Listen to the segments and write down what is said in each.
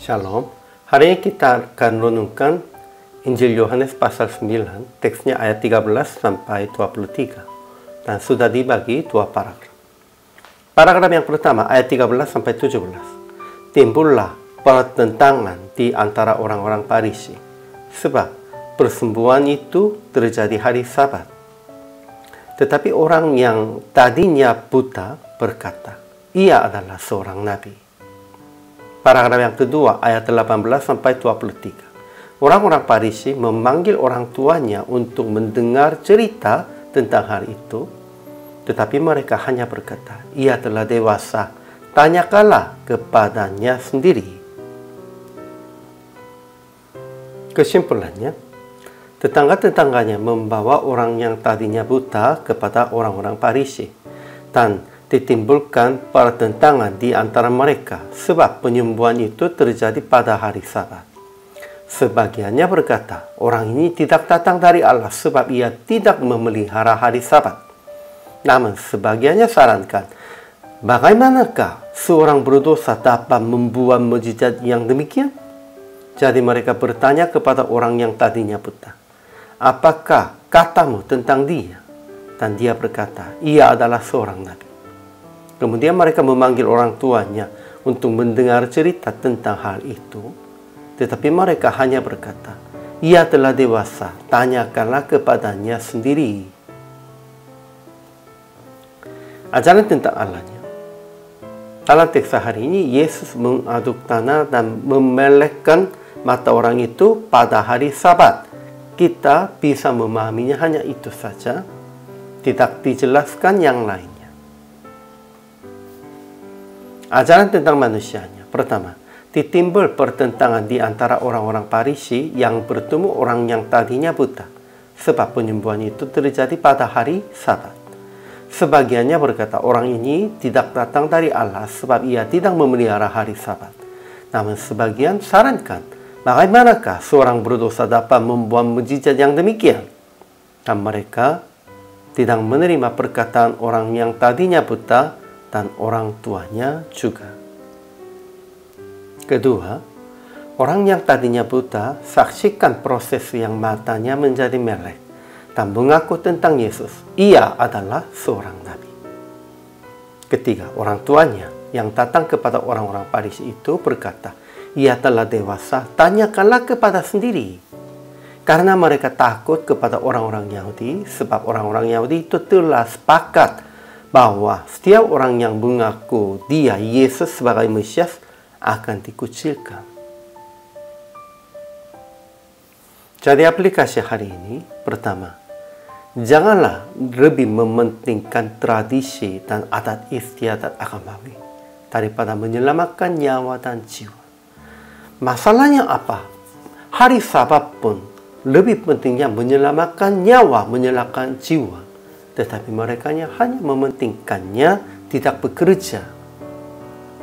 Shalom. Hari ini kita akan renungkan Injil Yohanes pasal 9, teksnya ayat 13 sampai 23. Dan sudah dibagi dua paragraf. Paragraf yang pertama, ayat 13 sampai 17. Timbullah pertentangan di antara orang-orang Farisi, sebab persembuhan itu terjadi hari Sabat. Tetapi orang yang tadinya buta berkata, ia adalah seorang nabi. Paragraf yang kedua, ayat 18 sampai 23. Orang-orang Farisi memanggil orang tuanya untuk mendengar cerita tentang hal itu, tetapi mereka hanya berkata, ia telah dewasa, tanyakanlah kepadanya sendiri. Kesimpulannya, tetangga-tetangganya membawa orang yang tadinya buta kepada orang-orang Farisi, dan ditimbulkan pertentangan di antara mereka sebab penyembuhan itu terjadi pada hari Sabat. Sebagiannya berkata, orang ini tidak datang dari Allah sebab ia tidak memelihara hari Sabat. Namun sebagiannya sarankan, bagaimanakah seorang berdosa dapat membuat mukjizat yang demikian? Jadi mereka bertanya kepada orang yang tadinya buta, apakah katamu tentang dia? Dan dia berkata, ia adalah seorang nabi. Kemudian mereka memanggil orang tuanya untuk mendengar cerita tentang hal itu. Tetapi mereka hanya berkata, ia telah dewasa, tanyakanlah kepadanya sendiri. Ajaran tentang Allahnya. Dalam teks hari ini, Yesus mengaduk tanah dan memelekkan mata orang itu pada hari Sabat. Kita bisa memahaminya hanya itu saja, tidak dijelaskan yang lain. Ajaran tentang manusianya. Pertama, ditimbul pertentangan di antara orang-orang Farisi yang bertemu orang yang tadinya buta, sebab penyembuhan itu terjadi pada hari Sabat. Sebagiannya berkata, orang ini tidak datang dari Allah sebab ia tidak memelihara hari Sabat. Namun sebagian sarankan, bagaimanakah seorang berdosa dapat membuat mukjizat yang demikian? Dan mereka tidak menerima perkataan orang yang tadinya buta dan orang tuanya juga. Kedua, orang yang tadinya buta saksikan proses yang matanya menjadi melek dan mengaku tentang Yesus, ia adalah seorang nabi. Ketiga, orang tuanya yang datang kepada orang-orang Farisi itu berkata, ia telah dewasa, tanyakanlah kepada sendiri. Karena mereka takut kepada orang-orang Yahudi, sebab orang-orang Yahudi itu telah sepakat bahwa setiap orang yang mengaku dia Yesus sebagai Mesias akan dikucilkan. Jadi aplikasi hari ini, pertama, janganlah lebih mementingkan tradisi dan adat istiadat agamawi daripada menyelamatkan nyawa dan jiwa. Masalahnya apa? Hari Sabat pun lebih pentingnya menyelamatkan nyawa, menyelamatkan jiwa. Tetapi mereka hanya mementingkannya, tidak bekerja.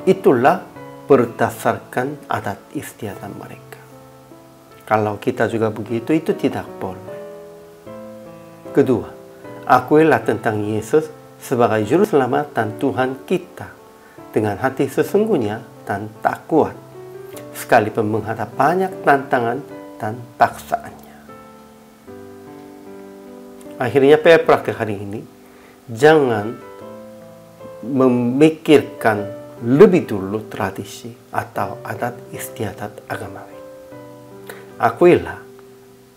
Itulah berdasarkan adat istiadat mereka. Kalau kita juga begitu, itu tidak boleh. Kedua, akuilah tentang Yesus sebagai Juru Selamat dan Tuhan kita dengan hati sesungguhnya dan tak kuat, sekalipun menghadap banyak tantangan dan paksaannya. Akhirnya PR praktik hari ini, jangan memikirkan lebih dulu tradisi atau adat istiadat agamawi. Akuilah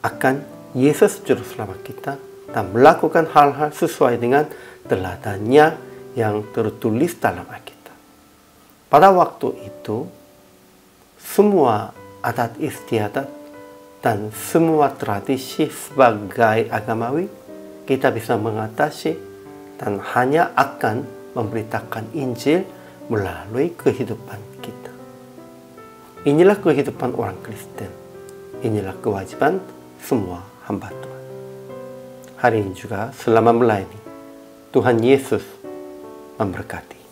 akan Yesus Juru Selamat kita dan melakukan hal-hal sesuai dengan teladannya yang tertulis dalam Alkitab. Pada waktu itu, semua adat istiadat dan semua tradisi sebagai agamawi kita bisa mengatasi dan hanya akan memberitakan Injil melalui kehidupan kita. Inilah kehidupan orang Kristen. Inilah kewajiban semua hamba Tuhan. Hari ini juga selama melayani, Tuhan Yesus memberkati.